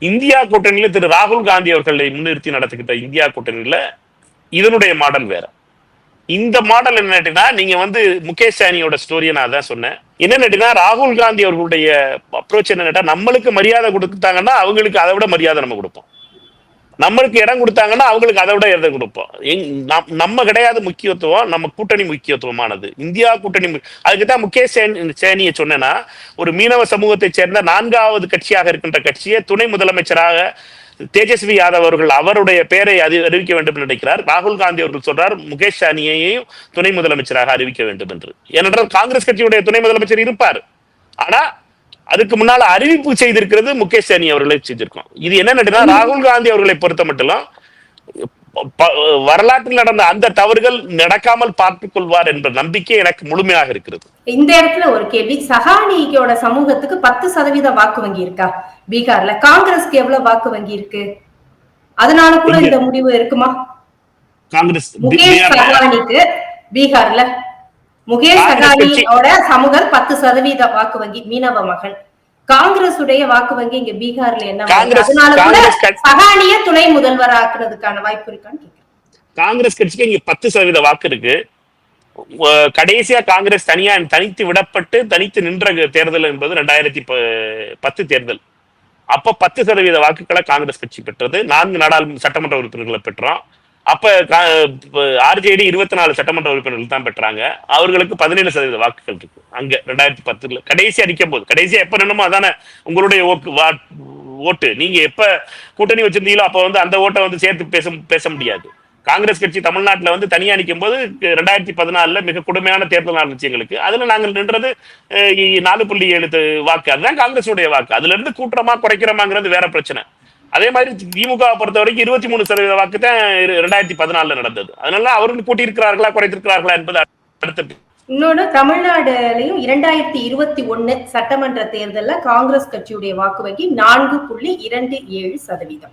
India கூட்டணியில திரு ராகுல் காந்தி அவர்களை முன்னிறுத்தி நடத்துகிட்ட இந்தியா கூட்டணியில இதனுடைய மாடல் வேற. இந்த மாடல் என்னன்னா, நீங்க முகேஷ் சானியோட ஸ்டோரியை நான் தான் சொன்னேன். என்னன்னா, ராகுல் காந்தி அவர்களுடைய அப்ரோச் என்னன்னா, நம்மளுக்கு மரியாதை கொடுத்தாங்கன்னா அவங்களுக்கு அதை விட மரியாதை நம்ம கொடுப்போம், நம்மளுக்கு இடம் கொடுத்தாங்கன்னா அவங்களுக்கு அதை விட இடம் கொடுப்போம். நம்ம கிடையாது முக்கியத்துவம், நம்ம கூட்டணி முக்கியத்துவமானது, இந்தியா கூட்டணி. அதுக்குதான் முகேஷ் சேனியை சொன்னேன்னா, ஒரு மீனவ சமூகத்தை சேர்ந்த 4வது கட்சியாக இருக்கின்ற கட்சியை துணை முதலமைச்சராக தேஜஸ்வி யாதவ் அவர்கள் அவருடைய பெயரை அறிவிக்க வேண்டும் என்று நினைக்கிறார். ராகுல் காந்தி அவர்கள் சொல்றார் முகேஷ் சானியையும் துணை முதலமைச்சராக அறிவிக்க வேண்டும் என்று. ஏனென்றால் காங்கிரஸ் கட்சியுடைய துணை முதலமைச்சர் இருப்பார், ஆனா அதுக்கு முன்னால அறிவிப்பு செய்திருக்கிறது முகேஷ் சானி அவர்களை செஞ்சிருக்கோம். இது என்னன்னா, ராகுல் காந்தி அவர்களை பொறுத்த மட்டும் வரலாற்றில் நடந்த அந்த தவறுகள் நடக்காமல் பார்த்துக் கொள்வார் என்ற நம்பிக்கை எனக்கு முழுமையாக இருக்கிறது. இந்த இடத்துல ஒரு கேள்வி, சஹானியோட சமூகத்துக்கு 10% வாக்கு வங்கி இருக்கா பீகார்ல? காங்கிரஸ்க்கு எவ்வளவு வாக்கு வங்கி இருக்கு? அதனால கூட இந்த முடிவு இருக்குமா? காங்கிரஸ் முகேஷ் சஹானிக்கு பீகார்ல முகேஷ் சஹானியோட சமூகம் 10% வாக்கு வங்கி, மீனவ மகன். காங்கிரஸ் உடைய வாக்கு வங்கி இங்க பீகார்ல என்ன? அதனால கூட சஹானிய துணை முதல்வர் ஆக்குறதுக்கான வாய்ப்பு இருக்கான்னு கேட்கிறேன். காங்கிரஸ் கட்சிக்கு இங்க 10% வாக்கு இருக்கு. கடைசியா காங்கிரஸ் தனித்து விடப்பட்டு தனித்து நின்ற தேர்தல் என்பது 2010 தேர்தல். அப்ப 10% வாக்குகளை காங்கிரஸ் கட்சி பெற்றது. 4 நாடாளுமன்ற சட்டமன்ற உறுப்பினர்களை பெற்றோம். அப்ப ஆர்ஜேடி 24 சட்டமன்ற உறுப்பினர்கள் தான் பெற்றாங்க. அவர்களுக்கு 17% வாக்குகள் இருக்கு அங்க 2010 கடைசி அடிக்கும் போது. கடைசியா எப்ப நின்னுமோ அதானே உங்களுடைய ஓட்டு. நீங்க எப்ப கூட்டணி வச்சிருந்தீங்களோ அப்ப அந்த ஓட்டை சேர்த்து பேச முடியாது. காங்கிரஸ் கட்சி தமிழ்நாட்டில் தனியா நிற்கும் போது 2014 மிக கொடுமையான தேர்தல் நடந்துச்சு எங்களுக்கு. அதுல நாங்கள் நின்றது 4.7 வாக்கு. அதுதான் காங்கிரஸுடைய வாக்கு. அதுல இருந்து கூட்டுறமா குறைக்கிறோமாங்கிறது வேற பிரச்சனை. அதே மாதிரி திமுக பொறுத்த வரைக்கும் 23% வாக்கு தான் 2014 நடந்தது. அதனால அவர்கள் கூட்டியிருக்கிறார்களா குறைத்திருக்கிறார்களா என்பது அடுத்த. இன்னொன்னு, தமிழ்நாடுலயும் 2021 சட்டமன்ற தேர்தலில் காங்கிரஸ் கட்சியுடைய வாக்கு வங்கி 4.27%.